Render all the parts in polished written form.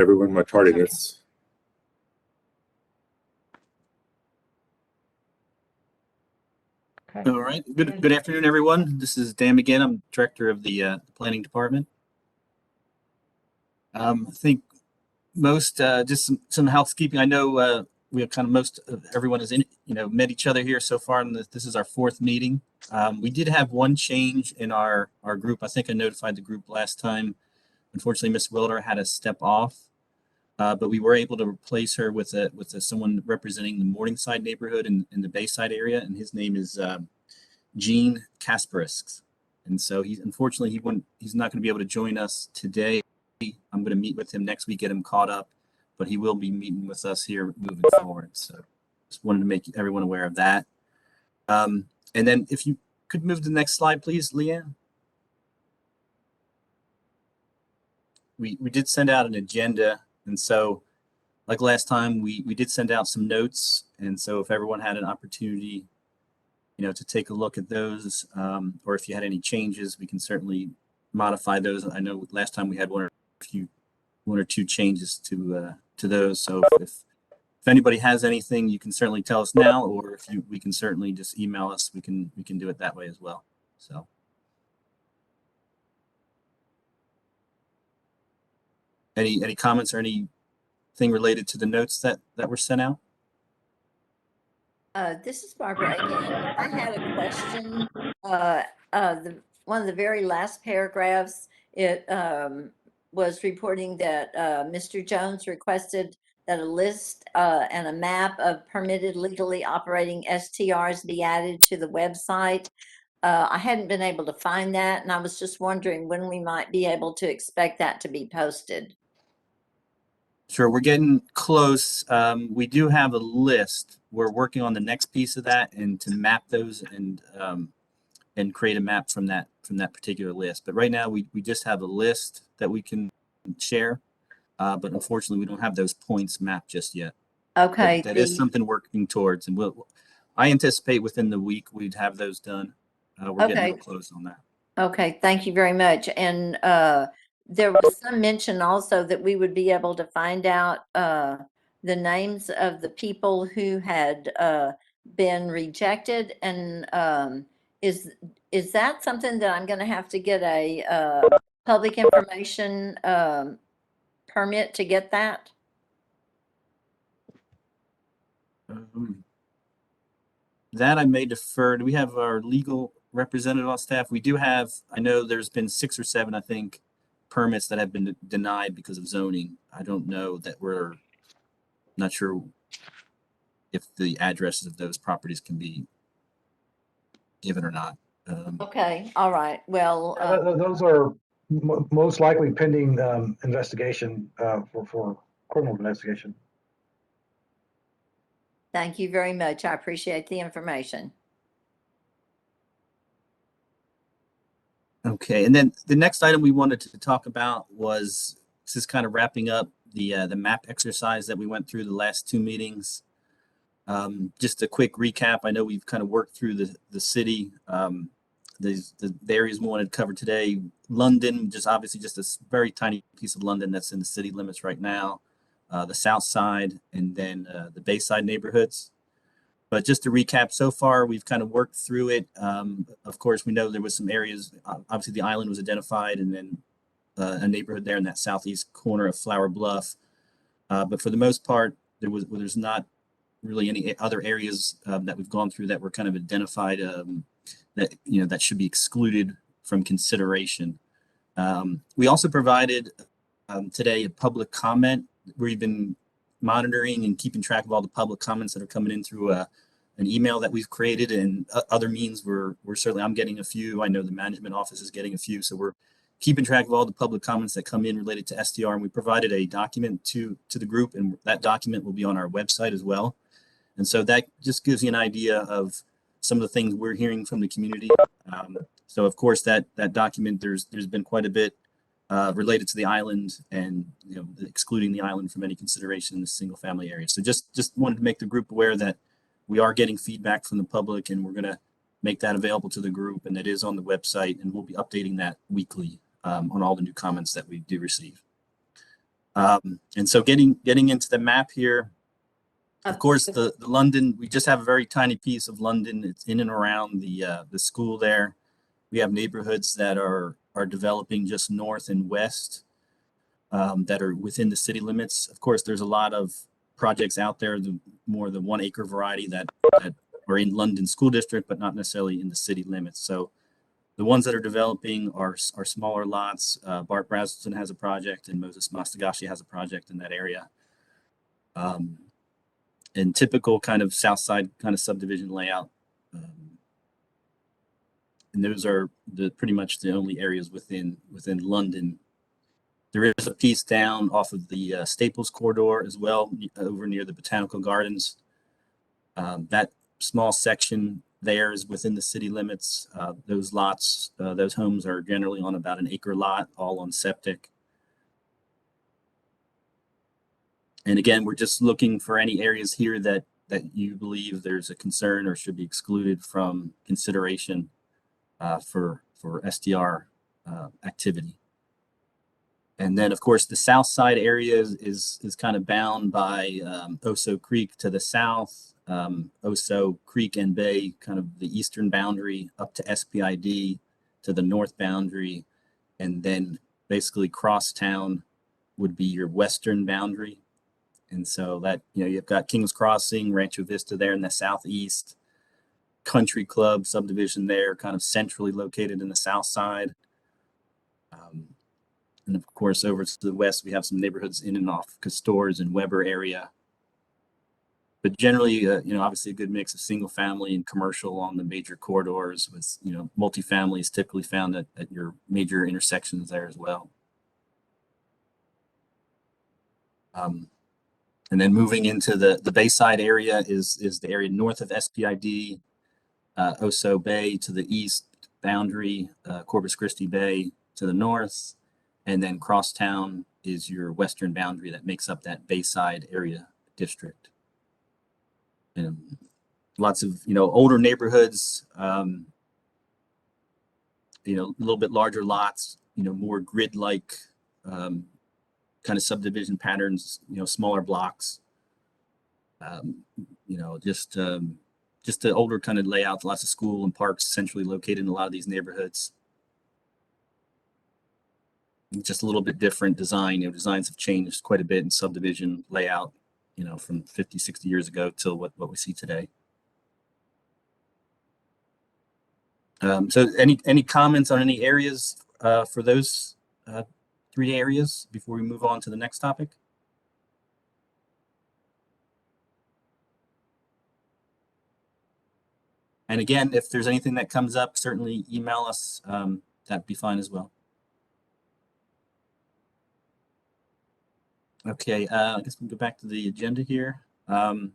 everyone my tardiness. Okay. All right. Good afternoon, everyone. This is Dan again. I'm director of the planning department. I think most just some housekeeping. I know we have kind of most of everyone has met each other here so far, and this is our fourth meeting. We did have one change in our group. I think I notified the group last time. Unfortunately, Miss Wilder had to step off, but we were able to replace her with someone representing the Morningside neighborhood in the Bayside area, and his name is Gene Kasperisks. And so he's not going to be able to join us today. I'm going to meet with him next week, get him caught up, but he will be meeting with us here moving forward. So just wanted to make everyone aware of that. And then if you could move to the next slide, please, Leanne. We did send out an agenda, and so like last time, we did send out some notes, and so if everyone had an opportunity, to take a look at those, or if you had any changes, we can certainly modify those. I know last time we had one or two changes to those. So if anybody has anything, you can certainly tell us now, or we can certainly just email us. We can do it that way as well. So. Any comments or anything related to the notes that were sent out? This is Barbara again. I had a question. One of the very last paragraphs, it was reporting that Mr. Jones requested that a list and a map of permitted legally operating STRs be added to the website. I hadn't been able to find that, and I was just wondering when we might be able to expect that to be posted. Sure, we're getting close. We do have a list. We're working on the next piece of that and to map those and create a map from that particular list. But right now we just have a list that we can share, but unfortunately we don't have those points mapped just yet. Okay. That is something working towards, and I anticipate within the week we'd have those done. We're getting real close on that. Okay, thank you very much. And there was some mention also that we would be able to find out the names of the people who had been rejected. And is that something that I'm going to have to get a public information permit to get that? That I may defer. Do we have our legal representative on staff? We do have. I know there's been 6 or 7, I think, permits that have been denied because of zoning. I don't know that we're not sure if the addresses of those properties can be given or not. Okay, all right. Well, those are most likely pending investigation for criminal investigation. thank you very much. I appreciate the information. Okay, and then the next item we wanted to talk about was just kind of wrapping up the map exercise that we went through the last 2 meetings. Just a quick recap. I know we've kind of worked through the city. The areas we wanted to cover today. London, obviously just a very tiny piece of London that's in the city limits right now. The South Side, and then the Bayside neighborhoods. But just to recap, so far we've kind of worked through it. Of course, we know there was some areas. Obviously, the island was identified, and then a neighborhood there in that southeast corner of Flower Bluff. But for the most part, there's not really any other areas that we've gone through that were kind of identified that should be excluded from consideration. We also provided today a public comment. We've been monitoring and keeping track of all the public comments that are coming in through an email that we've created, and other means. We're certainly, I'm getting a few. I know the management office is getting a few. So we're keeping track of all the public comments that come in related to STR, and we provided a document to the group, and that document will be on our website as well. And so that just gives you an idea of some of the things we're hearing from the community. So of course that document, there's been quite a bit related to the island, and excluding the island from any consideration in the single family area. So just wanted to make the group aware that we are getting feedback from the public, and we're going to make that available to the group, and it is on the website, and we'll be updating that weekly on all the new comments that we do receive. And so getting into the map here, of course, the London, we just have a very tiny piece of London. It's in and around the school there. We have neighborhoods that are developing just north and west that are within the city limits. Of course, there's a lot of projects out there, the 1 acre variety that are in London School District, but not necessarily in the city limits. So the ones that are developing are smaller lots. Bart Brazelton has a project, and Moses Mastagashi has a project in that area. And typical kind of south side kind of subdivision layout. And those are pretty much the only areas within London. There is a piece down off of the Staples corridor as well, over near the Botanical Gardens. That small section there is within the city limits. Those lots, those homes are generally on about an acre lot, all on septic. And again, we're just looking for any areas here that you believe there's a concern or should be excluded from consideration for SDR activity. And then, of course, the south side area is kind of bound by Oso Creek to the south, Oso Creek and Bay, kind of the eastern boundary, up to SPID to the north boundary, and then basically Crosstown would be your western boundary. And so that, you've got King's Crossing, Rancho Vista there in the southeast, Country Club subdivision there, kind of centrally located in the south side. And of course, over to the west, we have some neighborhoods in and off Castores and Weber area. But generally, obviously a good mix of single family and commercial along the major corridors with, multifamily is typically found at your major intersections there as well. And then moving into the Bayside area is the area north of SPID, Oso Bay to the east boundary, Corpus Christi Bay to the north, and then Crosstown is your western boundary that makes up that Bayside area district. And lots of, older neighborhoods, a little bit larger lots, more grid-like kind of subdivision patterns, smaller blocks, just the older kind of layout, lots of school and parks centrally located in a lot of these neighborhoods. Just a little bit different design. Designs have changed quite a bit in subdivision layout, from 50, 60 years ago till what we see today. So any comments on any areas for those 3 areas before we move on to the next topic? And again, if there's anything that comes up, certainly email us. That'd be fine as well. Okay, I guess we'll go back to the agenda here. The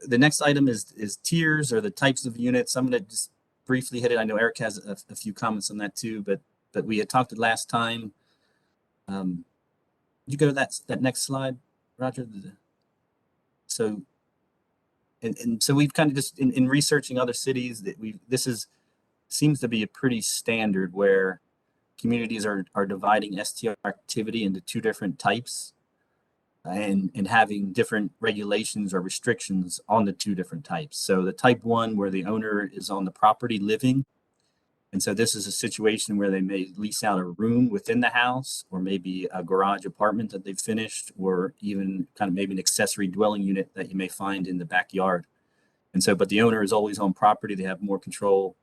next item is tiers, or the types of units. I'm going to just briefly hit it. I know Eric has a few comments on that too, but we had talked last time. You go to that next slide, Roger. So, and so we've kind of just in researching other cities that seems to be a pretty standard where communities are dividing STR activity into 2 different types and having different regulations or restrictions on the 2 different types. So the type 1, where the owner is on the property living. And so this is a situation where they may lease out a room within the house, or maybe a garage apartment that they've finished, or even kind of maybe an accessory dwelling unit that you may find in the backyard. And so, but the owner is always on property. They have more control,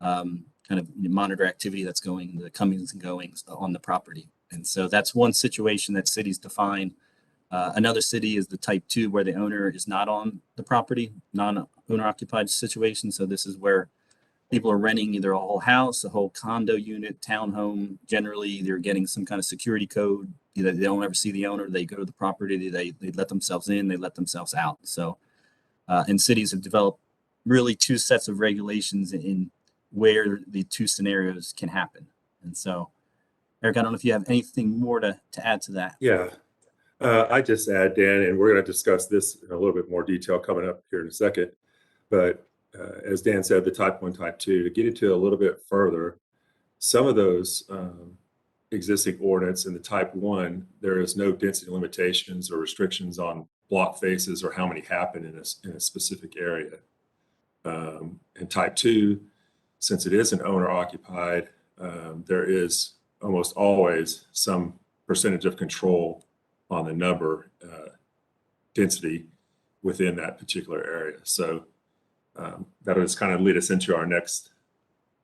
kind of monitor activity that's going, the comings and goings on the property. And so that's one situation that cities define. Another city is the type 2, where the owner is not on the property, non-owner occupied situation. So this is where people are renting either a whole house, a whole condo unit, townhome. Generally, they're getting some kind of security code. Either they don't ever see the owner, they go to the property, they let themselves in, they let themselves out. So, and cities have developed really 2 sets of regulations in where the 2 scenarios can happen. And so, Eric, I don't know if you have anything more to add to that. Yeah, I just add, Dan, and we're going to discuss this in a little bit more detail coming up here in a second. But as Dan said, the type 1, type 2, to get into a little bit further, some of those existing ordinance in the type 1, there is no density limitations or restrictions on block faces or how many happen in a specific area. In type 2, since it is an owner occupied, there is almost always some percentage of control on the number density within that particular area. So that'll just kind of lead us into our next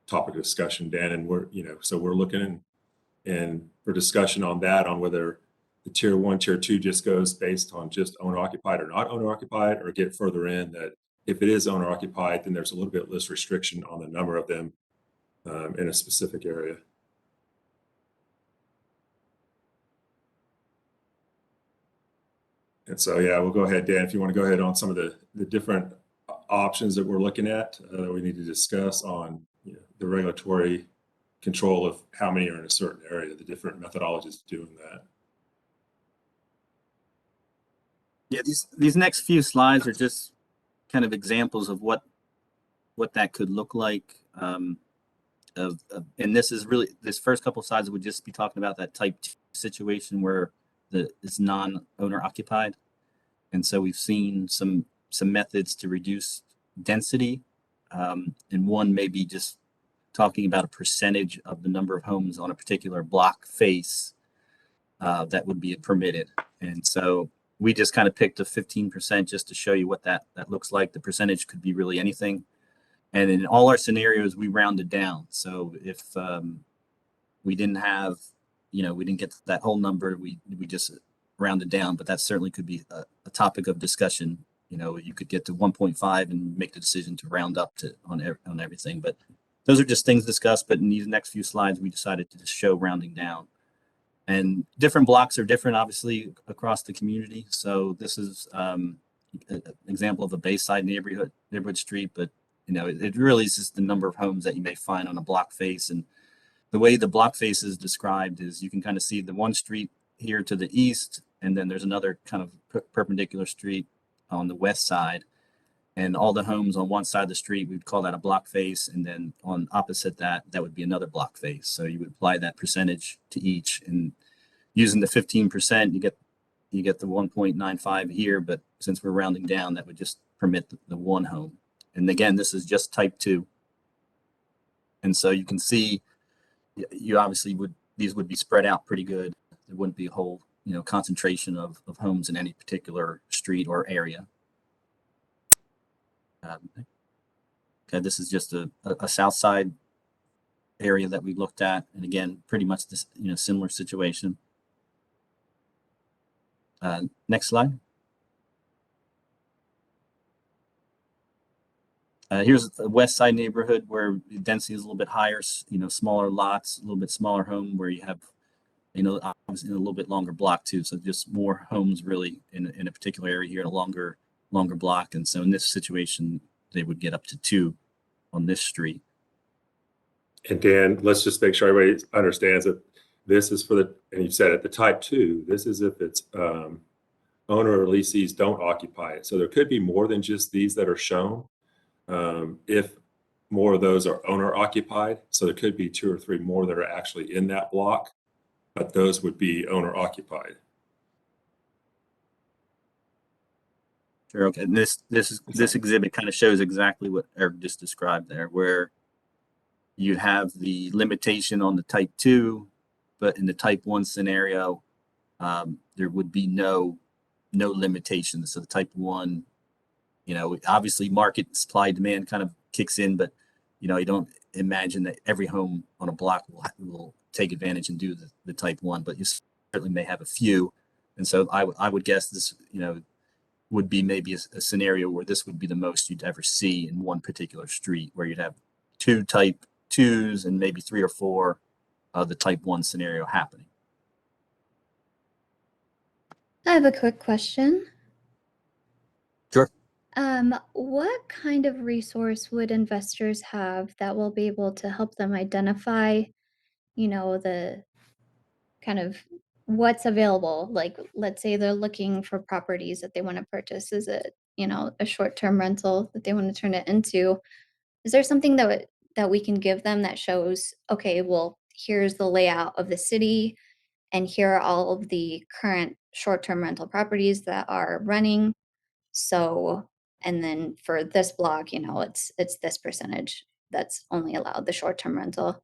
topic of discussion, Dan. And we're looking and for discussion on that, on whether the tier 1, tier 2 just goes based on just owner occupied or not owner occupied, or get further in that if it is owner occupied, then there's a little bit less restriction on the number of them in a specific area. And so, yeah, we'll go ahead, Dan, if you want to go ahead on some of the different options that we're looking at that we need to discuss on the regulatory control of how many are in a certain area, the different methodologies of doing that. Yeah, these next few slides are just kind of examples of what that could look like. And this is really, this first couple of slides would just be talking about that type 2 situation where it's non-owner occupied. And so we've seen some methods to reduce density. And one may be just talking about a percentage of the number of homes on a particular block face that would be permitted. And so we just kind of picked a 15% just to show you what that looks like. The percentage could be really anything. And in all our scenarios, we rounded down. So if we didn't have, we didn't get that whole number, we just rounded down, but that certainly could be a topic of discussion. You could get to 1.5 and make the decision to round up on everything. But those are just things discussed. But in these next few slides, we decided to just show rounding down. And different blocks are different, obviously, across the community. So this is an example of a Bayside neighborhood street, but it really is just the number of homes that you may find on a block face. And the way the block face is described is you can kind of see the one street here to the east, and then there's another kind of perpendicular street on the west side. And all the homes on one side of the street, we'd call that a block face. And then on opposite that would be another block face. So you would apply that percentage to each. And using the 15%, you get the 1.95 here. But since we're rounding down, that would just permit the one home. And again, this is just type 2. And so you can see, you obviously these would be spread out pretty good. There wouldn't be a whole, concentration of homes in any particular street or area. Okay, this is just a south side area that we looked at. And again, pretty much this, similar situation. Next slide. Here's the west side neighborhood where the density is a little bit higher, smaller lots, a little bit smaller home where you have, obviously a little bit longer block too. So just more homes really in a particular area here in a longer block. And so in this situation, they would get up to 2 on this street. And Dan, let's just make sure everybody understands that this is and you said it, the type 2, this is if it's owner or lessees don't occupy it. So there could be more than just these that are shown. If more of those are owner occupied, so there could be 2 or 3 more that are actually in that block, but those would be owner occupied. Sure. Okay. And this exhibit kind of shows exactly what Eric just described there, where you have the limitation on the type 2, but in the type 1 scenario, there would be no limitations. So the type 1, obviously market supply demand kind of kicks in, but you don't imagine that every home on a block will take advantage and do the type 1, but you certainly may have a few. And so I would guess this, would be maybe a scenario where this would be the most you'd ever see in one particular street, where you'd have 2 type 2s and maybe 3 or 4 of the type 1 scenario happening. I have a quick question. Sure. What kind of resource would investors have that will be able to help them identify, the kind of what's available? Like, let's say they're looking for properties that they want to purchase. Is it, a short-term rental that they want to turn it into? Is there something that we can give them that shows, okay, well, here's the layout of the city, and here are all of the current short-term rental properties that are running. So, and then for this block, you know, it's this percentage that's only allowed, the short-term rental.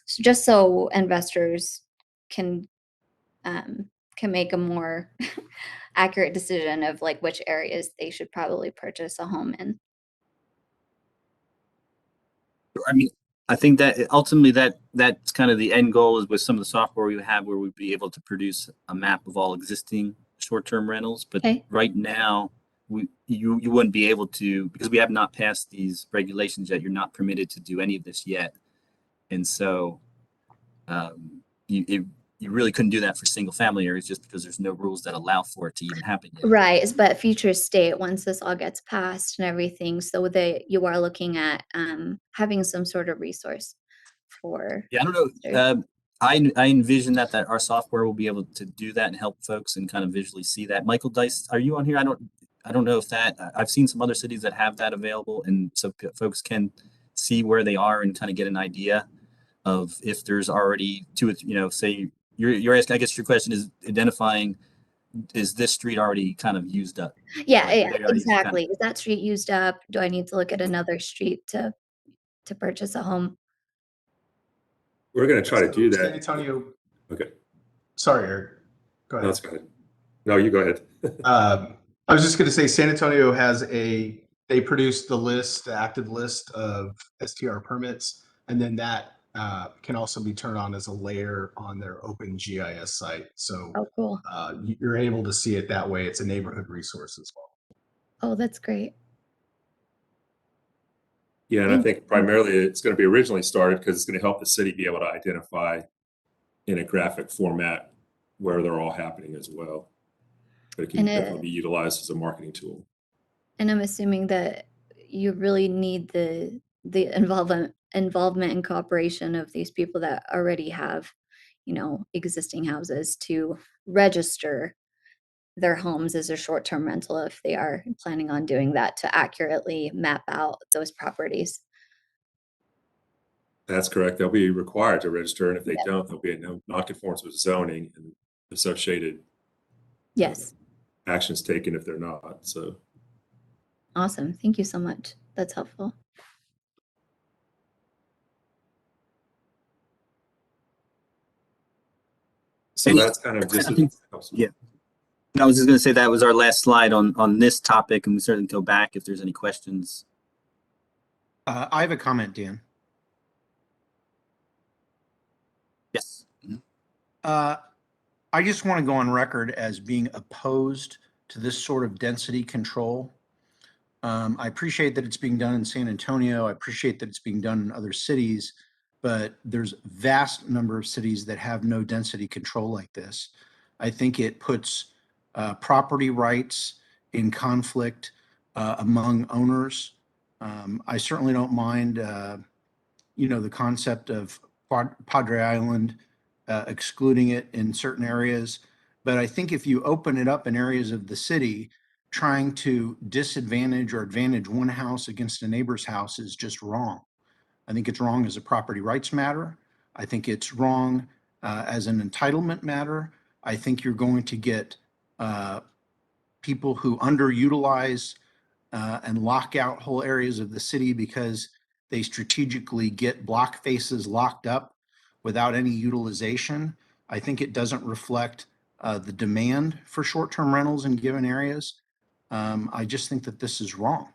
So just so investors can make a more accurate decision of like which areas they should probably purchase a home in. I mean, I think that ultimately that's kind of the end goal is with some of the software we have where we'd be able to produce a map of all existing short-term rentals. But Okay. right now, you wouldn't be able to, because we have not passed these regulations yet. You're not permitted to do any of this yet, and so you really couldn't do that for single-family areas just because there's no rules that allow for it to even happen yet. Right, but future state, once this all gets passed and everything, so that you are looking at having some sort of resource for. Yeah, I don't know. investors. I envision that our software will be able to do that and help folks and kind of visually see that. Michael Dice, are you on here? I don't know if I've seen some other cities that have that available, and so folks can see where they are and kind of get an idea of if there's already say you're asking. I guess your question is identifying, is this street already kind of used up? Yeah, Like, yeah, they already exactly. Is that street used up? Do I need to look at another street to purchase a home? We're going to try to do San that. Antonio. Okay. Sorry, Eric. Go ahead. No, that's good. No, you go ahead. I was just going to say San Antonio they produced the active list of STR permits, and then that can also be turned on as a layer on their open GIS site. So Oh, cool. you're able to see it that way. It's a neighborhood resource as well. Oh, that's great. Yeah, and I think primarily it's going to be originally started because it's going to help the city be able to identify in a graphic format where they're all happening as well. But it can And definitely be utilized as a marketing tool. And I'm assuming that you really need the involvement and cooperation of these people that already have, you know, existing houses to register their homes as a short-term rental if they are planning on doing that, to accurately map out those properties. That's correct. They'll be required to register, and if they Yeah. don't, there'll be a non-conformance with zoning and associated Yes. actions taken if they're not. So Awesome. Thank you so much. That's helpful. so that's kind of just I think- yeah. I was just going to say that was our last slide on this topic, and we certainly go back if there's any questions. I have a comment, Dan. Yes. I just want to go on record as being opposed to this sort of density control. I appreciate that it's being done in San Antonio. I appreciate that it's being done in other cities, but there's vast number of cities that have no density control like this. I think it puts property rights in conflict among owners. I certainly don't mind, the concept of Padre Island excluding it in certain areas. But I think if you open it up in areas of the city, trying to disadvantage or advantage one house against a neighbor's house is just wrong. I think it's wrong as a property rights matter. I think it's wrong as an entitlement matter. I think you're going to get people who underutilize and lock out whole areas of the city because they strategically get block faces locked up without any utilization. I think it doesn't reflect the demand for short-term rentals in given areas. I just think that this is wrong.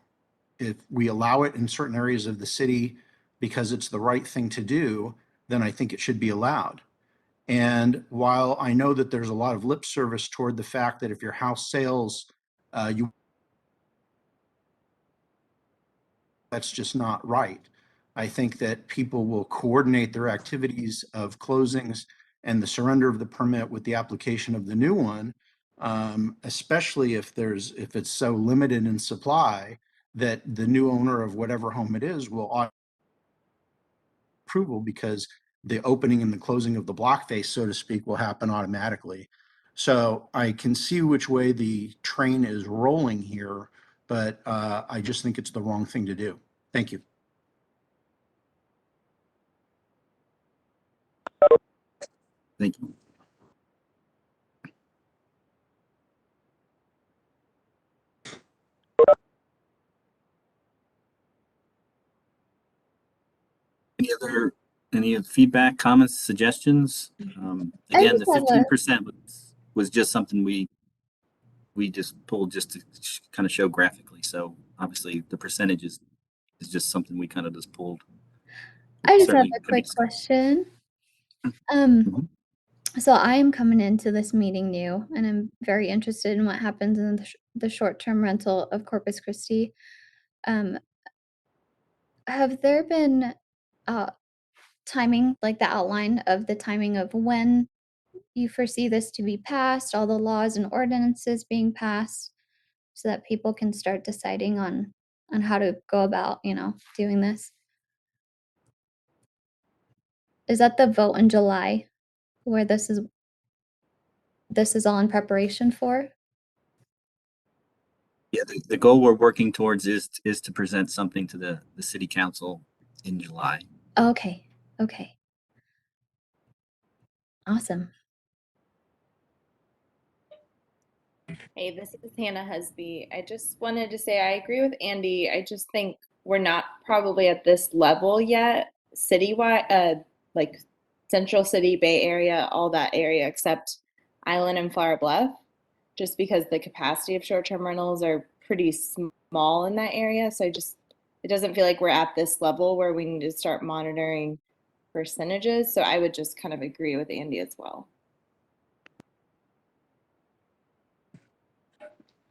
If we allow it in certain areas of the city because it's the right thing to do, then I think it should be allowed. And while I know that there's a lot of lip service toward the fact that if your house sells, that's just not right. I think that people will coordinate their activities of closings and the surrender of the permit with the application of the new one, especially if it's so limited in supply that the new owner of whatever home it is will approval because the opening and the closing of the block face, so to speak, will happen automatically. So I can see which way the train is rolling here, but I just think it's the wrong thing to do. Thank you. Thank you. Any feedback, comments, suggestions? I Again, the just have a- 15% was just something we just pulled just to kind of show graphically. So obviously the percentage is just something we kind of just pulled. I just have Certainly a can be quick question. Mhm. So I'm coming into this meeting new, and I'm very interested in what happens in the short-term rental of Corpus Christi. Have there been timing, like the outline of the timing of when you foresee this to be passed, all the laws and ordinances being passed, so that people can start deciding on how to go about, doing this? Is that the vote in July where this is all in preparation for? Yeah, the goal we're working towards is to present something to the city council in July. Okay. Okay. Awesome. Hey, this is Hannah Husby. I just wanted to say I agree with Andy. I just think we're not probably at this level yet, citywide, like Central City, Bay Area, all that area except Island and Flower Bluff, just because the capacity of short-term rentals are pretty small in that area. So it doesn't feel like we're at this level where we need to start monitoring percentages. So I would just kind of agree with Andy as well.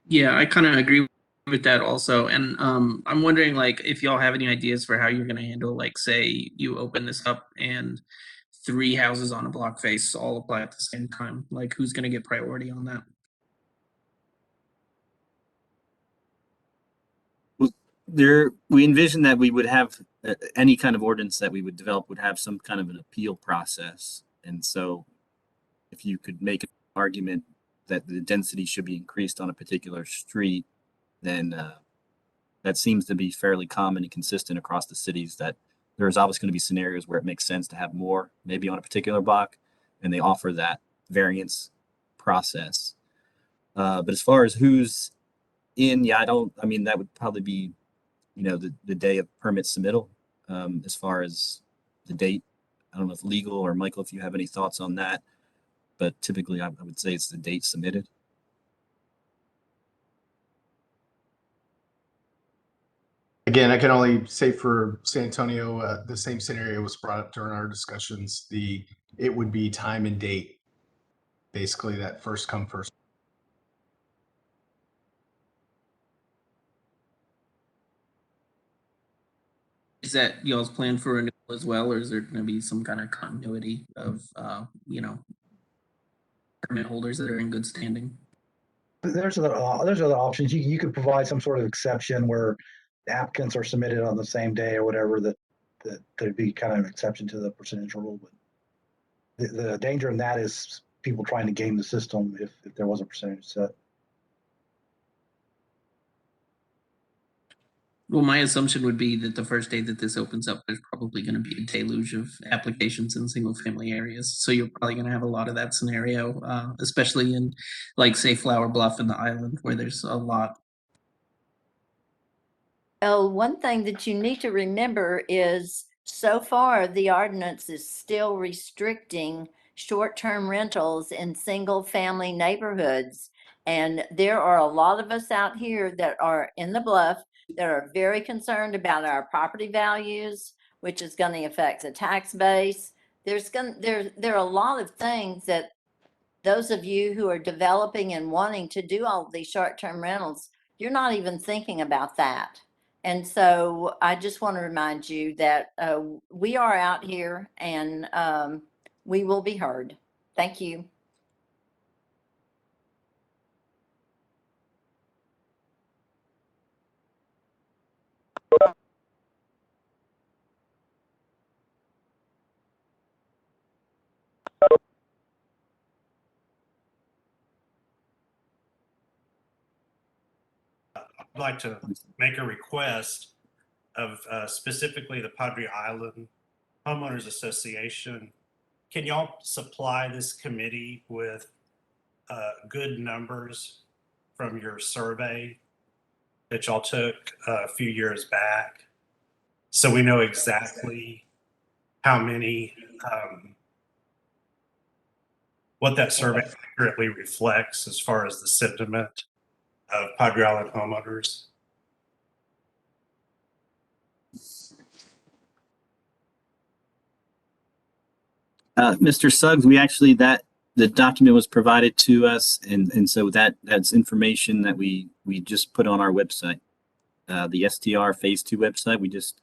Yeah, I kind of agree with that also. And I'm wondering, like, if y'all have any ideas for how you're going to handle, like, say you open this up and 3 houses on a block face all apply at the same time. Like, who's going to get priority on that? We envision that we would have any kind of ordinance that we would develop would have some kind of an appeal process. And so if you could make an argument that the density should be increased on a particular street, then that seems to be fairly common and consistent across the cities, that there's always going to be scenarios where it makes sense to have more maybe on a particular block, and they offer that variance process. But as far as who's in, I mean, that would probably be, the day of permit submittal. As far as the date, I don't know if legal or Michael, if you have any thoughts on that, but typically I would say it's the date submitted. Again, I can only say for San Antonio, the same scenario was brought up during our discussions. It would be time and date, basically that first come first. Is that y'all's plan for renewal as well, or is there going to be some kind of continuity of, permit holders that are in good standing? There's other options. You could provide some sort of exception where applicants are submitted on the same day or whatever, that there'd be kind of an exception to the percentage rule. But the danger in that is people trying to game the system if there was a percentage set. Well, my assumption would be that the first day that this opens up, there's probably going to be a deluge of applications in single family areas. So you're probably going to have a lot of that scenario, especially in, like, say, Flower Bluff and the island, where there's a lot. Oh, one thing that you need to remember is so far the ordinance is still restricting short-term rentals in single-family neighborhoods. And there are a lot of us out here that are in the Bluff that are very concerned about our property values, which is going to affect the tax base. There are a lot of things that those of you who are developing and wanting to do all of these short-term rentals, you're not even thinking about that. And so I just want to remind you that we are out here and we will be heard. Thank you. I'd like to make a request of specifically the Padre Island Homeowners Association can y'all supply this committee with good numbers from your survey that y'all took a few years back, so we know exactly how many, what that survey accurately reflects as far as the sentiment of Padre Island homeowners? Mr. Suggs, we actually, the document was provided to us, and so that's information that we just put on our website. The STR Phase 2 website, we just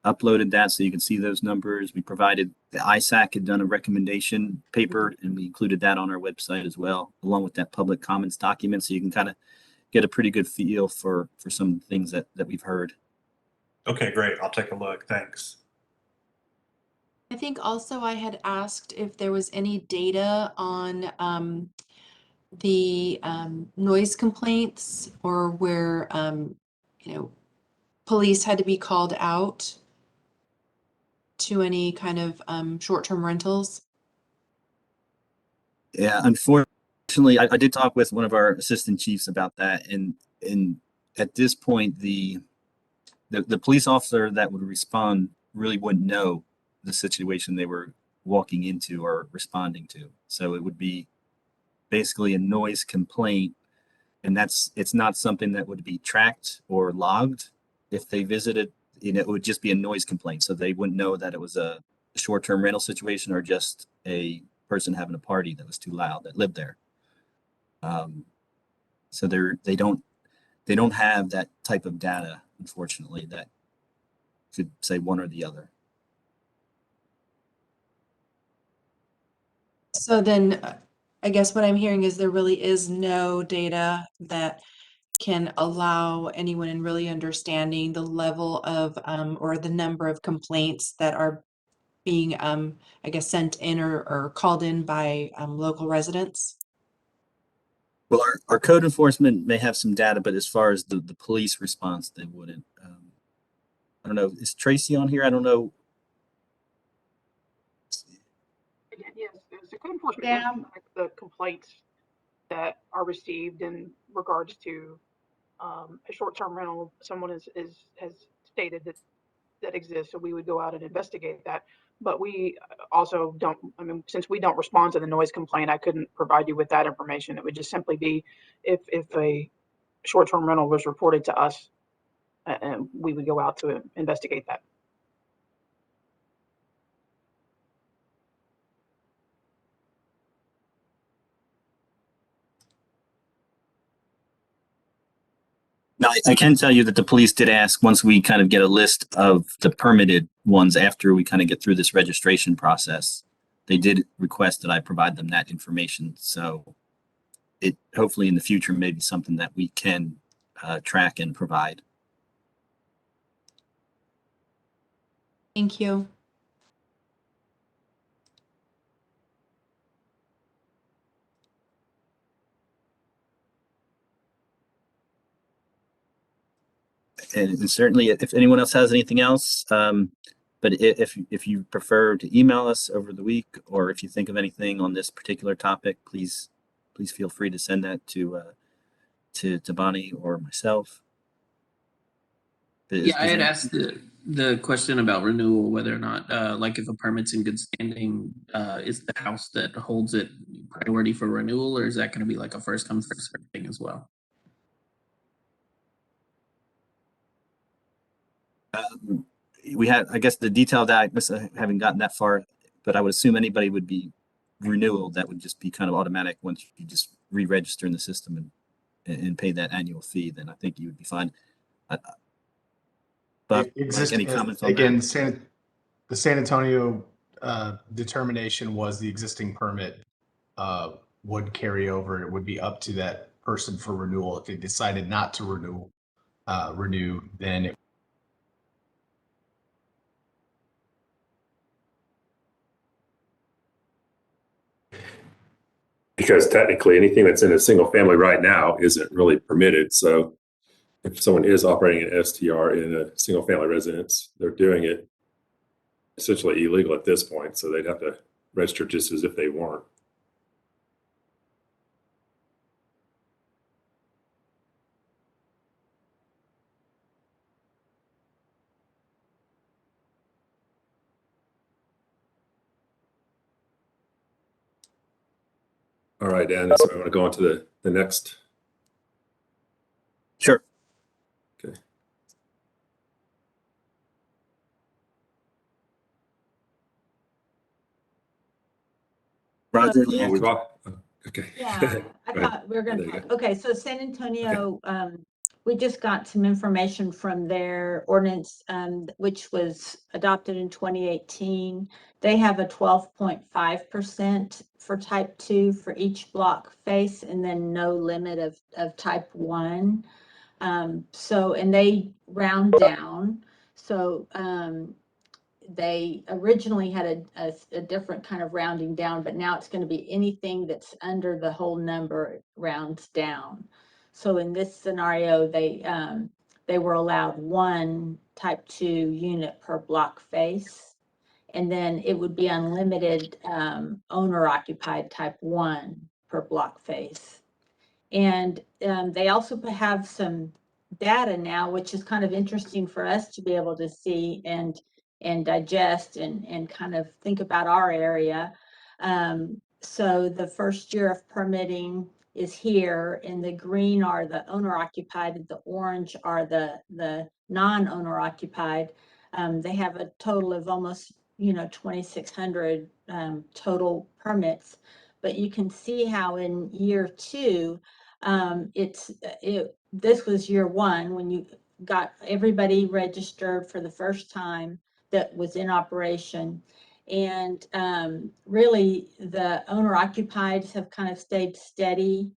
uploaded that so you can see those numbers. We provided, the ISAC had done a recommendation paper, and we included that on our website as well, along with that public comments document, so you can kind of get a pretty good feel for some things that we've heard. Okay, great. I'll take a look. Thanks. I think also I had asked if there was any data on the noise complaints, or where police had to be called out to any kind of short-term rentals. Yeah, unfortunately, I did talk with one of our assistant chiefs about that, and at this point, the police officer that would respond really wouldn't know the situation they were walking into or responding to. So it would be basically a noise complaint, and it's not something that would be tracked or logged. If they visited, it would just be a noise complaint, so they wouldn't know that it was a short-term rental situation or just a person having a party that was too loud that lived there. So they don't have that type of data, unfortunately, that could say one or the other. So then I guess what I'm hearing is there really is no data that can allow anyone in really understanding the level of or the number of complaints that are being I guess sent in or called in by local residents. Well, our code enforcement may have some data, but as far as the police response, they wouldn't. I don't know. Is Tracy on here? I don't know. Yes, the code enforcement doesn't track the complaints that are received in regards to a short-term rental. Someone has stated that exists, so we would go out and investigate that. But we also don't, I mean, since we don't respond to the noise complaint, I couldn't provide you with that information. It would just simply be if a short-term rental was reported to us, and we would go out to investigate that. Now, I can tell you that the police did ask, once we kind of get a list of the permitted ones after we kind of get through this registration process, they did request that I provide them that information. So it hopefully in the future may be something that we can track and provide. Thank you. And certainly if anyone else has anything else, but if you prefer to email us over the week, or if you think of anything on this particular topic, please feel free to send that to Bonnie or myself. Yeah, I had asked the question about renewal, whether or not, like if a permit's in good standing, is the house that holds it priority for renewal, or is that going to be like a first come first served thing as well? We had, I guess the detail that I haven't gotten that far, but I would assume anybody would be renewal. That would just be kind of automatic once you just re-register in the system and pay that annual fee. Then I think you would be fine. But any comments on again, that? the San Antonio determination was the existing permit would carry over. It would be up to that person for renewal. If they decided not to renew, then it because technically anything that's in a single family right now isn't really permitted. So if someone is operating an STR in a single family residence, they're doing it essentially illegal at this point. So they'd have to registered just as if they weren't. All right, Dan, so I want to go on to the next. Sure. Okay. Roger. Yeah. Oh, we've all, okay. Yeah, I Go ahead. thought we were There gonna you talk, go. okay, so San Antonio, we just got some information from their ordinance, which was adopted in 2018. They have a 12.5% for type 2 for each block face, and then no limit of type 1. So, and they round down. So, they originally had a different kind of rounding down, but now it's going to be anything that's under the whole number rounds down. So in this scenario, they were allowed 1 type 2 unit per block face, and then it would be unlimited owner occupied type 1 per block face. And they also have some data now, which is kind of interesting for us to be able to see and digest and kind of think about our area. So the first year of permitting is here, and the green are the owner occupied, and the orange are the non-owner occupied. They have a total of almost 2,600 total permits, but you can see how in year 2, this was year 1 when you got everybody registered for the first time that was in operation. And really the owner occupieds have kind of stayed steady,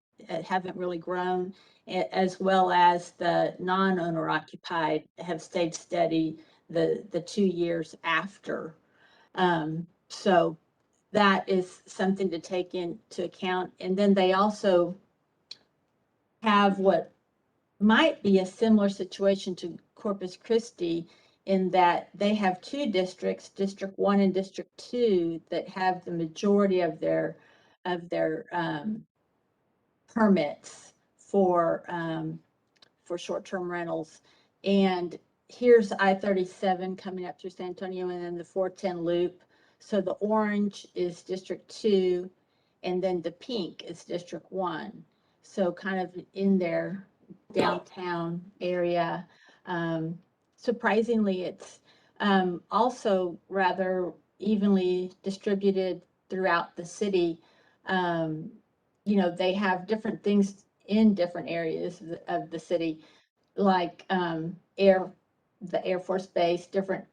haven't really grown, as well as the non-owner occupied have stayed steady the 2 years after. So that is something to take into account. And then they also have what might be a similar situation to Corpus Christi, in that they have 2 districts, District 1 and District 2, that have the majority of their permits for short-term rentals. And here's I-37 coming up through San Antonio, and then the 410 loop. So the orange is District 2, and then the pink is District 1. So kind of in their downtown area. Surprisingly, it's also rather evenly distributed throughout the city. They have different things in different areas of the city, like the Air Force Base, different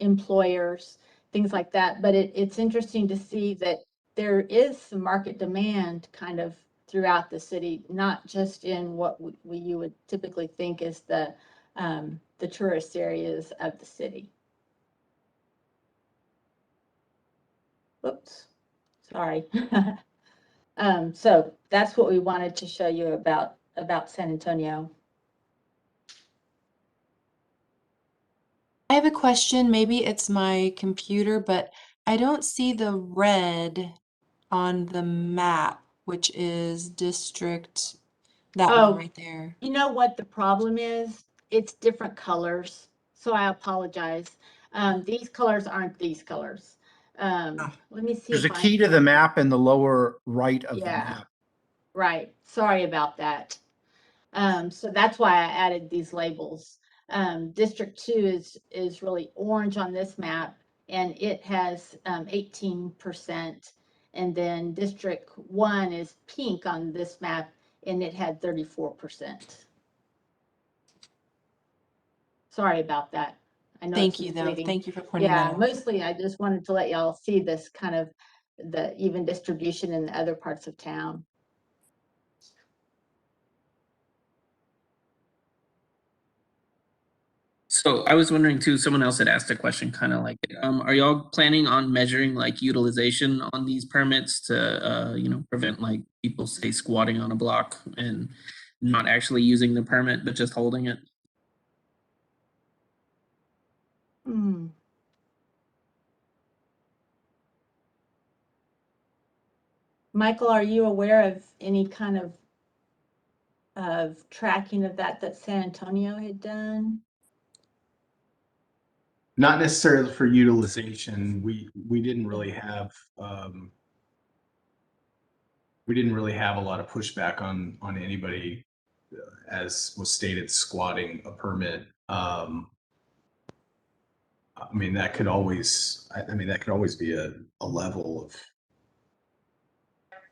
employers, things like that. But it's interesting to see that there is some market demand kind of throughout the city, not just in what you would typically think is the tourist areas of the city. Whoops, sorry. So that's what we wanted to show you about San Antonio. I have a question. Maybe it's my computer, but I don't see the red on the map, which is district, that Oh. one right there. You know what the problem is? It's different colors, so I apologize. These colors aren't these colors. Let me see There's a if key to the map in the lower right of the Yeah. map. Right, sorry about that. So that's why I added these labels. District 2 is really orange on this map, and it has 18%. And then District 1 is pink on this map, and it had 34%. Sorry about that. I know Thank it's you, though. misleading. Thank you for pointing that Yeah, out. mostly I just wanted to let y'all see this kind of the even distribution in the other parts of town. So I was wondering too, someone else had asked a question kind of like, are y'all planning on measuring like utilization on these permits to, prevent like people say squatting on a block and not actually using the permit, but just holding it? Michael, are you aware of any kind of tracking of that San Antonio had done? Not necessarily for utilization. We didn't really have a lot of pushback on anybody, as was stated, squatting a permit. I mean, that could always be a level of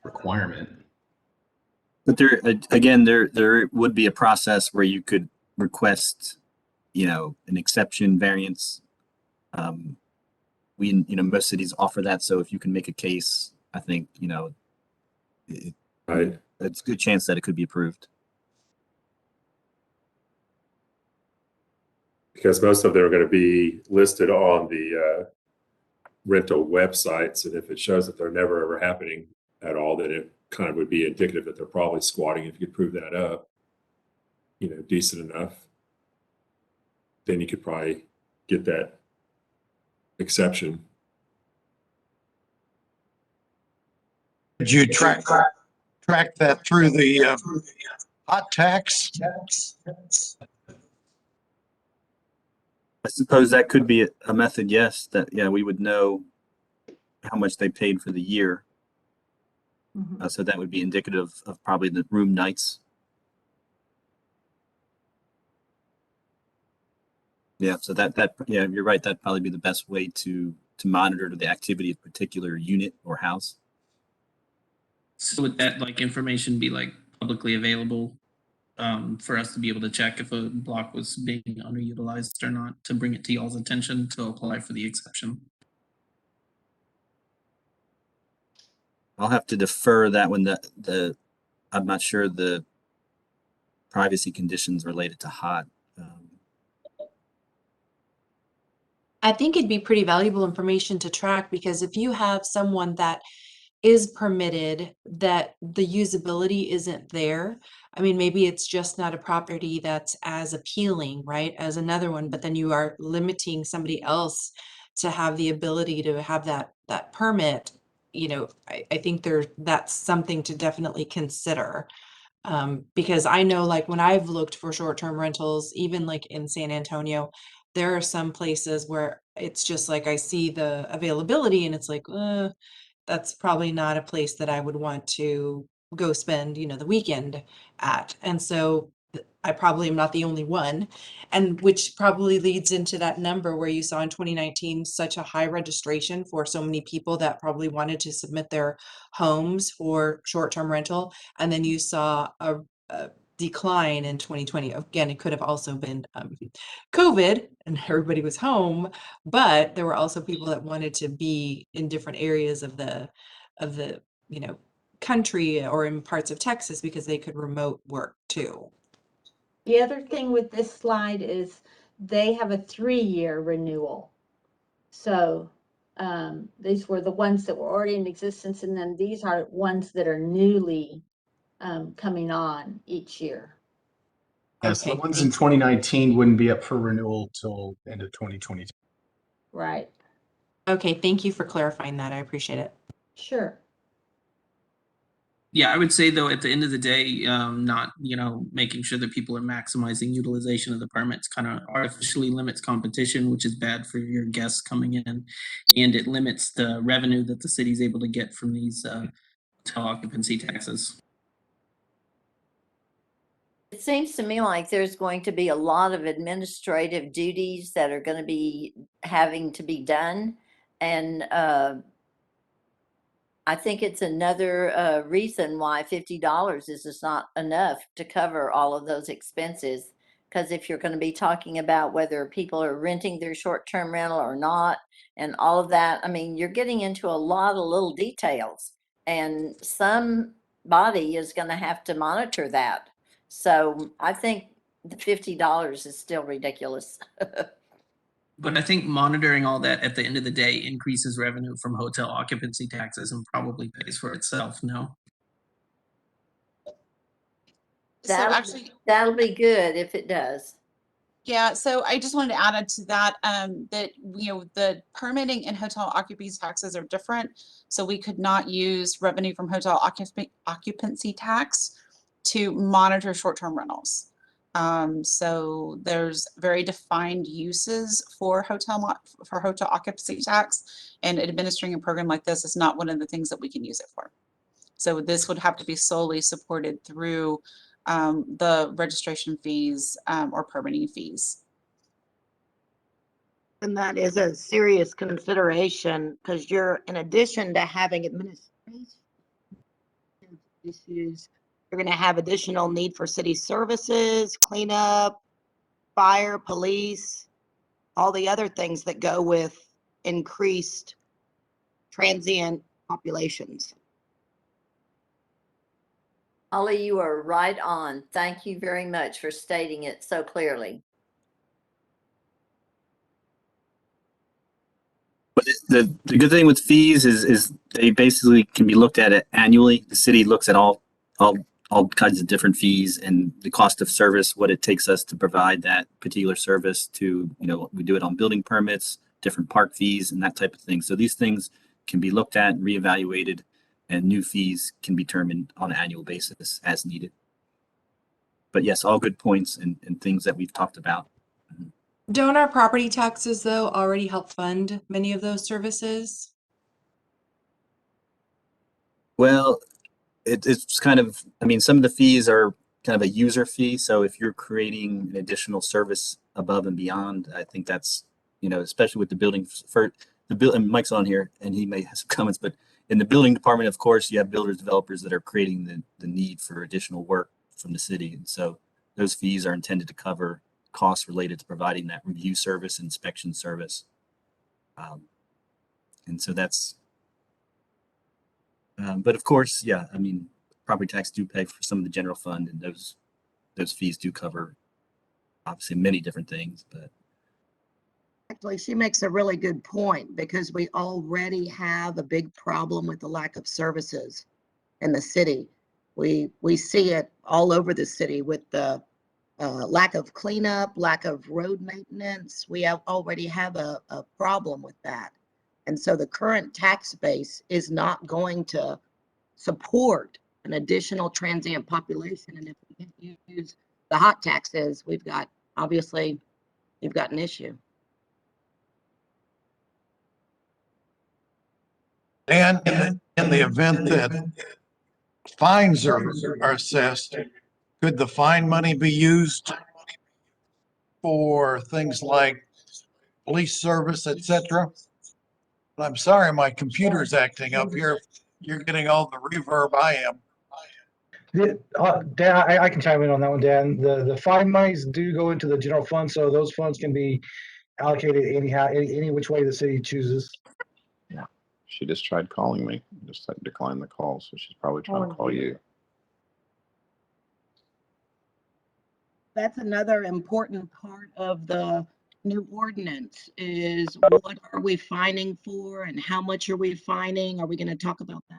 requirement. But there, again, there would be a process where you could request, an exception variance. Most cities offer that. So if you can make a case, I think, Right. it's a good chance that it could be approved. Because most of them are going to be listed on the rental websites. And if it shows that they're never ever happening at all, then it kind of would be indicative that they're probably squatting. If you could prove that up, decent enough, then you could probably get that exception. Did you track that through the hot tax? I suppose that could be a method, yes, that, we would know how much they paid for the year. Mhm. So that would be indicative of probably the room nights. Yeah, so you're right. That'd probably be the best way to monitor the activity of a particular unit or house. So would that information be publicly available for us to be able to check if a block was being underutilized or not, to bring it to y'all's attention to apply for the exception? I'll have to defer that when I'm not sure the privacy conditions related to hot. I think it'd be pretty valuable information to track, because if you have someone that is permitted that the usability isn't there, I mean, maybe it's just not a property that's as appealing, right, as another one, but then you are limiting somebody else to have the ability to have that permit. I think that's something to definitely consider. Because I know, when I've looked for short-term rentals, even in San Antonio, there are some places where it's just I see the availability and it's that's probably not a place that I would want to go spend, the weekend at. And so I probably am not the only one, and which probably leads into that number where you saw in 2019 such a high registration for so many people that probably wanted to submit their homes for short-term rental. And then you saw a decline in 2020. Again, it could have also been COVID and everybody was home, but there were also people that wanted to be in different areas of the country or in parts of Texas because they could remote work too. The other thing with this slide is they have a 3-year renewal. So these were the ones that were already in existence, and then these are ones that are newly coming on each year. Yes, the Okay, ones in 2019 wouldn't be up for renewal till end of 2022. Right. Okay, thank you for clarifying that. I appreciate it. Sure. Yeah, I would say though, at the end of the day, not making sure that people are maximizing utilization of the permits kind of artificially limits competition, which is bad for your guests coming in, and it limits the revenue that the city's able to get from these hotel occupancy taxes. It seems to me like there's going to be a lot of administrative duties that are going to be having to be done. And I think it's another reason why $50 is just not enough to cover all of those expenses. Because if you're going to be talking about whether people are renting their short-term rental or not, and all of that, I mean, you're getting into a lot of little details, and somebody is going to have to monitor that. So I think the $50 is still ridiculous. But I think monitoring all that at the end of the day increases revenue from hotel occupancy taxes and probably pays for itself. No. So actually, That'll be good if it does. Yeah, so I just wanted to add to that, that, the permitting and hotel occupancy taxes are different. So we could not use revenue from hotel occupancy tax to monitor short-term rentals. So there's very defined uses for hotel occupancy tax, and administering a program like this is not one of the things that we can use it for. So this would have to be solely supported through the registration fees or permitting fees. And that is a serious consideration because you're, in addition to having administration issues, you're going to have additional need for city services, cleanup, fire, police, all the other things that go with increased transient populations. Holly, you are right on. Thank you very much for stating it so clearly. But the good thing with fees is they basically can be looked at annually. The city looks at all kinds of different fees and the cost of service, what it takes us to provide that particular service to, we do it on building permits, different park fees and that type of thing. So these things can be looked at and reevaluated, and new fees can be determined on an annual basis as needed. But yes, all good points and things that we've talked about. Don't our property taxes, though, already help fund many of those services? Well, it's kind of, some of the fees are kind of a user fee. So if you're creating an additional service above and beyond, I think that's, especially with the building and Mike's on here and he may have some comments, but in the building department, of course, you have builders, developers that are creating the need for additional work from the city. And so those fees are intended to cover costs related to providing that review service, inspection service. And so that's, but of course, yeah, property tax do pay for some of the general fund, and those fees do cover obviously many different things. But Actually, she makes a really good point because we already have a big problem with the lack of services in the city. We see it all over the city with the lack of cleanup, lack of road maintenance. We already have a problem with that. And so the current tax base is not going to support an additional transient population. And if we can't use the hot taxes, you've got an issue. And in the event that fines are assessed, could the fine money be used for things like police service, etc.? I'm sorry, my computer's acting up here. You're getting all the reverb I am. Dan, I can chime in on that one, Dan. The fine monies do go into the general fund, so those funds can be allocated anyhow, any which way the city chooses. Yeah. She just tried calling me, just declined the call, so she's probably trying to call you. That's another important part of the new ordinance is what are we fining for and how much are we fining? Are we going to talk about that?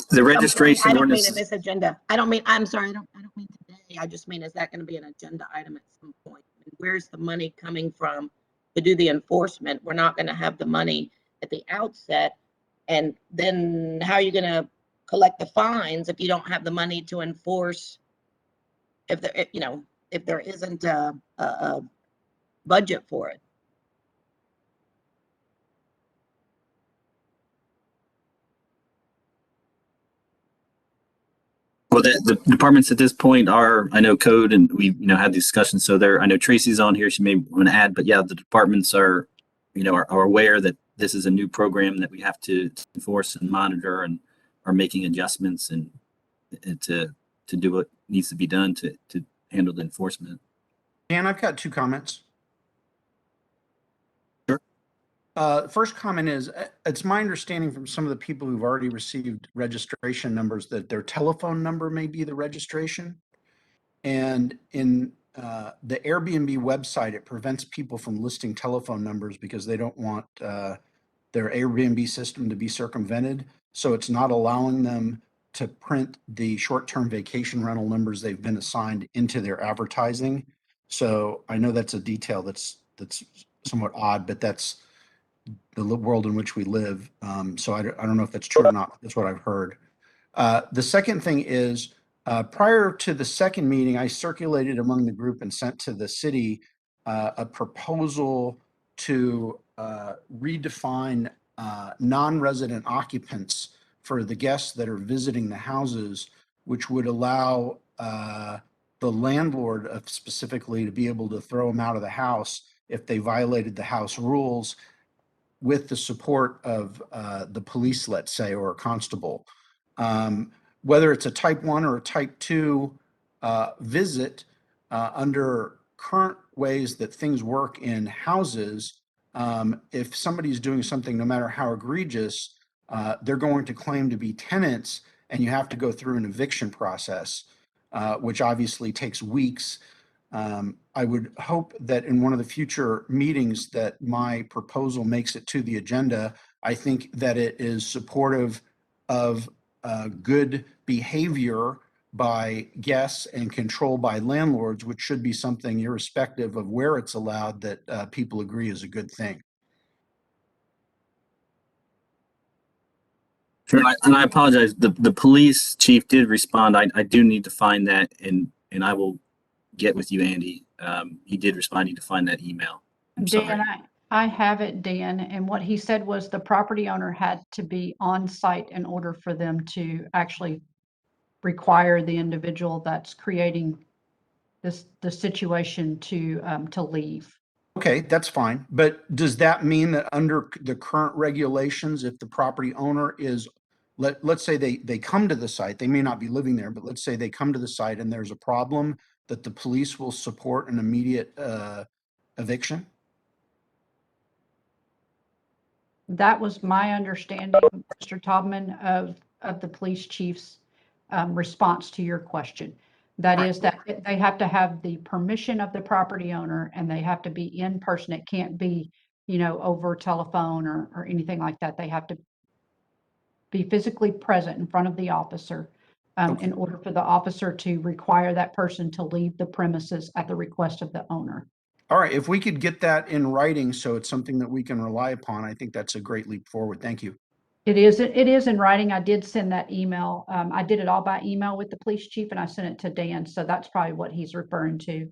The registration I don't mean ordinance. in this agenda. I'm sorry, I don't mean today. I just mean, is that going to be an agenda item at some point? Where's the money coming from to do the enforcement? We're not going to have the money at the outset. And then how are you going to collect the fines if you don't have the money to enforce? If there isn't a budget for it. Well, the departments at this point are, I know code, and we had these discussions. So I know Tracy's on here. She may want to add, but yeah, the departments are aware that this is a new program that we have to enforce and monitor, and are making adjustments and to do what needs to be done to handle the enforcement. Dan, I've got 2 comments. Sure. First comment is, it's my understanding from some of the people who've already received registration numbers that their telephone number may be the registration. And in the Airbnb website, it prevents people from listing telephone numbers because they don't want their Airbnb system to be circumvented. So it's not allowing them to print the short-term vacation rental numbers they've been assigned into their advertising. So I know that's a detail that's somewhat odd, but that's the world in which we live. So I don't know if that's true or not. That's what I've heard. The second thing is, prior to the second meeting, I circulated among the group and sent to the city a proposal to redefine non-resident occupants for the guests that are visiting the houses, which would allow the landlord specifically to be able to throw them out of the house if they violated the house rules, with the support of the police, let's say, or a constable. Whether it's a type 1 or a type 2 visit, under current ways that things work in houses, if somebody's doing something, no matter how egregious, they're going to claim to be tenants, and you have to go through an eviction process, which obviously takes weeks. I would hope that in one of the future meetings that my proposal makes it to the agenda. I think that it is supportive of good behavior by guests and control by landlords, which should be something irrespective of where it's allowed that people agree is a good thing. Sure, and I apologize. The police chief did respond. I do need to find that, and I will get with you, Andy. He did respond. I need to find that email. I'm sorry. Dan, I have it, Dan, and what he said was the property owner had to be on site in order for them to actually require the individual that's creating the situation to leave. Okay, that's fine. But does that mean that under the current regulations, if the property owner is, let's say they come to the site, they may not be living there, but let's say they come to the site and there's a problem, that the police will support an immediate eviction? That was my understanding, Mr. Taubman, of the police chief's response to your question. That is that they have to have the permission of the property owner, and they have to be in person. It can't be, over telephone or anything like that. They have to be physically present in front of the officer in order for the officer to require that person to leave the premises at the request of the owner. All right, if we could get that in writing so it's something that we can rely upon, I think that's a great leap forward. Thank you. It is in writing. I did send that email. I did it all by email with the police chief, and I sent it to Dan. So that's probably what he's referring to.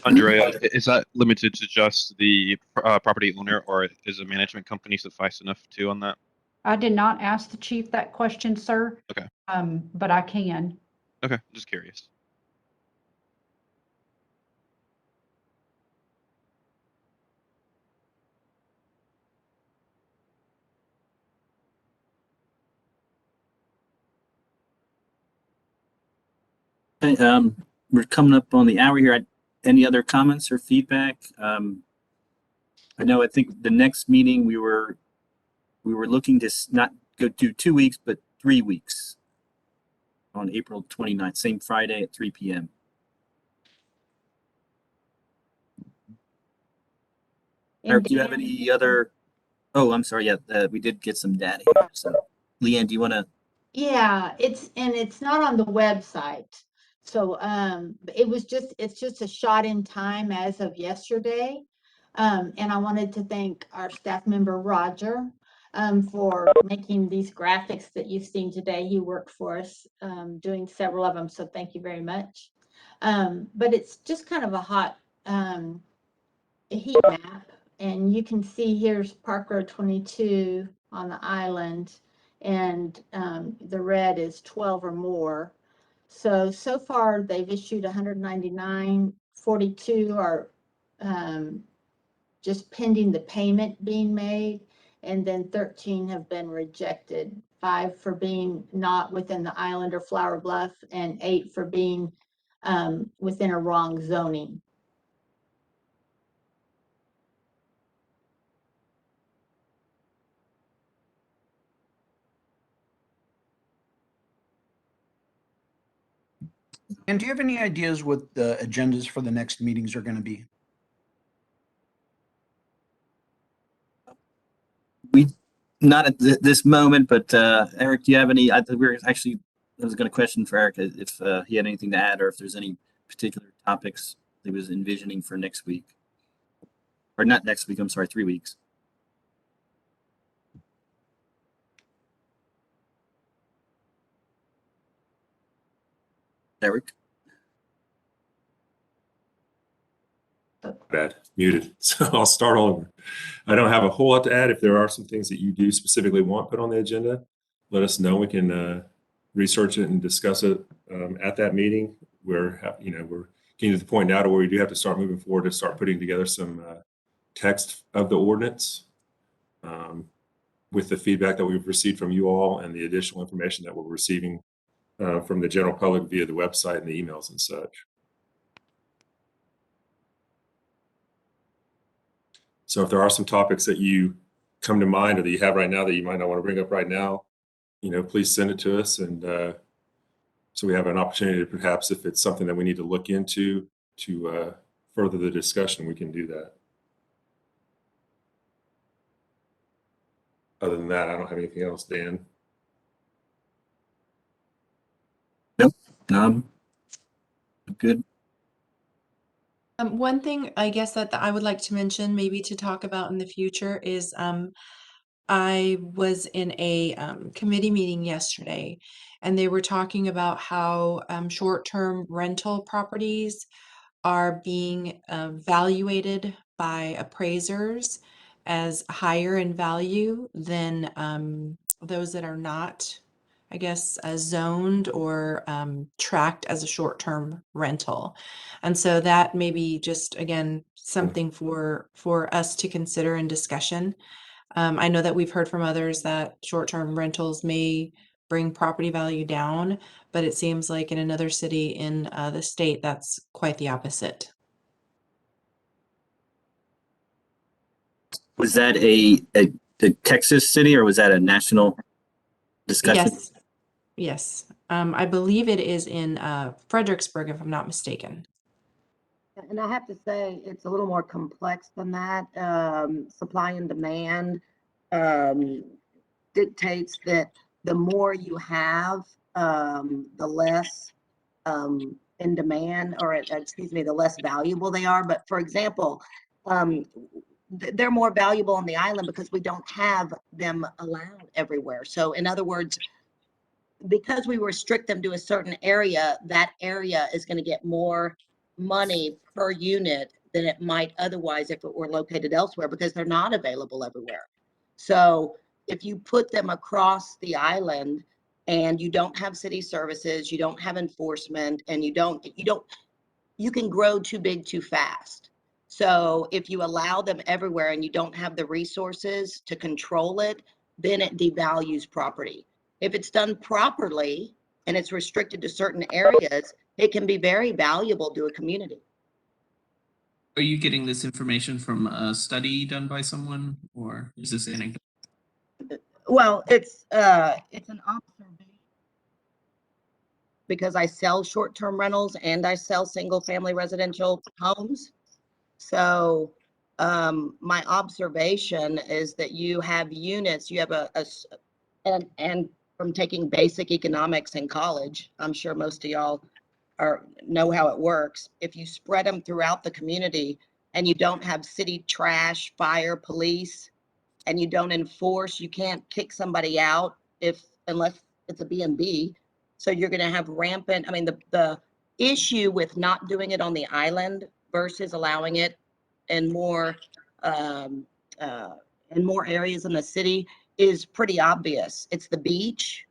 Andrea, is that limited to just the property owner, or is a management company suffice enough too on that? I did not ask the chief that question, sir. Okay. But I can. Okay, just curious. Okay, we're coming up on the hour here. Any other comments or feedback? I think the next meeting we were looking to not go to 2 weeks, but 3 weeks on April 29th, same Friday at 3 p.m. Eric, do you have any other? Oh, I'm sorry. Yeah, we did get some data here. So, Leanne, do you want to? Yeah, it's not on the website. So it's just a shot in time as of yesterday. And I wanted to thank our staff member Roger for making these graphics that you've seen today. He worked for us doing several of them, so thank you very much. But it's just kind of a hot heat map, and you can see here's Park Road 22 on the island, and the red is 12 or more. So far they've issued 199, 42 are just pending the payment being made, and then 13 have been rejected, 5 for being not within the island or Flower Bluff, and 8 for being within a wrong zoning. And do you have any ideas what the agendas for the next meetings are going to be? Not at this moment, but Eric, do you have any? I was going to question for Eric if he had anything to add, or if there's any particular topics he was envisioning for next week, or not next week. I'm sorry, 3 weeks. Eric. Bad, muted. So I'll start all over. I don't have a whole lot to add. If there are some things that you do specifically want put on the agenda, let us know. We can research it and discuss it at that meeting. We're getting to the point now to where we do have to start moving forward to start putting together some text of the ordinance with the feedback that we've received from you all and the additional information that we're receiving from the general public via the website and the emails and such. So if there are some topics that you come to mind or that you have right now that you might not want to bring up right now, please send it to us. And so we have an opportunity to perhaps, if it's something that we need to look into to further the discussion, we can do that. Other than that, I don't have anything else, Dan. Nope. Good. One thing I guess that I would like to mention, maybe to talk about in the future, is I was in a committee meeting yesterday, and they were talking about how short-term rental properties are being valuated by appraisers as higher in value than those that are not, I guess, zoned or tracked as a short-term rental. And so that may be just, again, something for us to consider in discussion. I know that we've heard from others that short-term rentals may bring property value down, but it seems like in another city in the state, that's quite the opposite. Was that a Texas city, or was that a national discussion? Yes. Yes. I believe it is in Fredericksburg, if I'm not mistaken. And I have to say, it's a little more complex than that. Supply and demand dictates that the more you have, the less in demand, or excuse me, the less valuable they are. But for example, they're more valuable on the island because we don't have them allowed everywhere. So in other words, because we restrict them to a certain area, that area is going to get more money per unit than it might otherwise if it were located elsewhere, because they're not available everywhere. So if you put them across the island and you don't have city services, you don't have enforcement, and you can grow too big too fast. So if you allow them everywhere and you don't have the resources to control it, then it devalues property. If it's done properly and it's restricted to certain areas, it can be very valuable to a community. Are you getting this information from a study done by someone, or is this anecdotal? Well, it's an observation, because I sell short-term rentals and I sell single-family residential homes. So my observation is that you have units, you have and from taking basic economics in college, I'm sure most of y'all know how it works. If you spread them throughout the community and you don't have city trash, fire, police, and you don't enforce, you can't kick somebody out unless it's a B&B. So you're going to have rampant, I mean, the issue with not doing it on the island versus allowing it in more areas in the city is pretty obvious. It's the beach,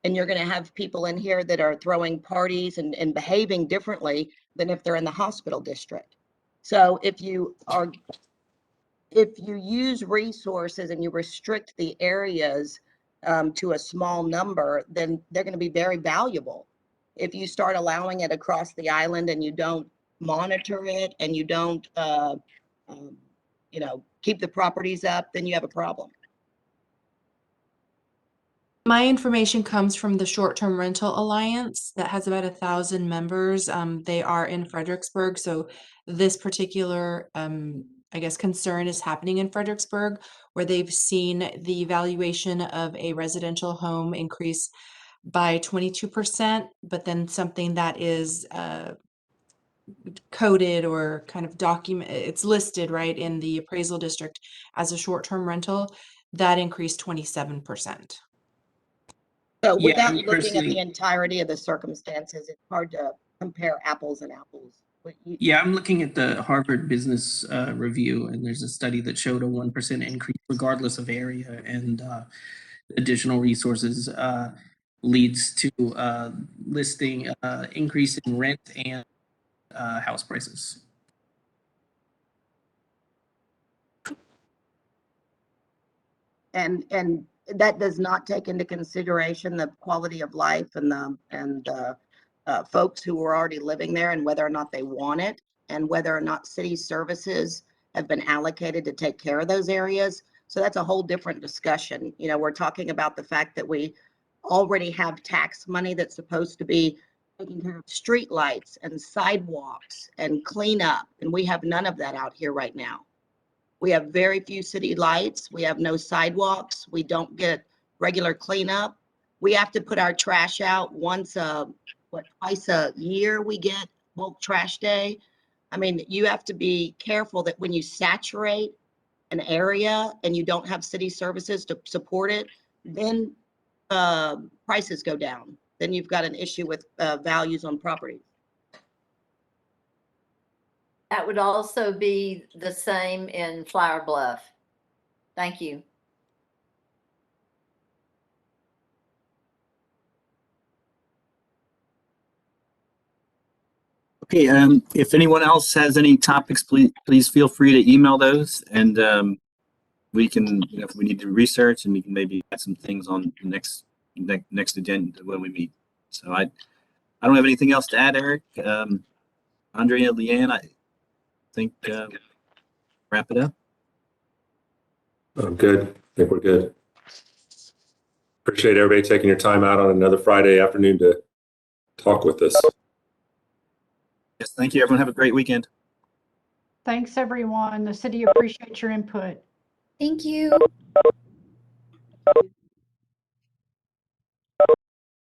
and you're going to have people in here that are throwing parties and behaving differently than if they're in the hospital district. So if you use resources and you restrict the areas to a small number, then they're going to be very valuable. If you start allowing it across the island and you don't monitor it and you don't keep the properties up, then you have a problem. My information comes from the Short-Term Rental Alliance that has about 1,000 members. They are in Fredericksburg. So this particular I guess, concern is happening in Fredericksburg, where they've seen the valuation of a residential home increase by 22%, but then something that is coded or kind of document, it's listed right in the appraisal district as a short-term rental, that increased 27%. So Yeah, without I'm looking at personally- the entirety of the circumstances, it's hard to compare apples and apples. But Yeah, I'm looking at the Harvard Business Review, and there's a study that showed a 1% increase regardless of area, and additional resources leads to listing increase in rent and house prices. and that does not take into consideration the quality of life and the folks who are already living there and whether or not they want it, and whether or not city services have been allocated to take care of those areas. So that's a whole different discussion. You know, we're talking about the fact that we already have tax money that's supposed to be taking care of street lights and sidewalks and cleanup, and we have none of that out here right now. We have very few city lights. We have no sidewalks. We don't get regular cleanup. We have to put our trash out twice a year we get bulk trash day. I mean, you have to be careful that when you saturate an area and you don't have city services to support it, then prices go down. Then you've got an issue with values on property. That would also be the same in Flower Bluff. Thank you. Okay, if anyone else has any topics, please feel free to email those, and we can, if we need to research, and we can maybe add some things on the next agenda when we meet. So I don't have anything else to add, Eric. Andrea, Leanne, I think wrap it up. I'm good. I think we're good. Appreciate everybody taking your time out on another Friday afternoon to talk with us. Yes, thank you. Everyone have a great weekend. Thanks, everyone. The city appreciates your input. Thank you.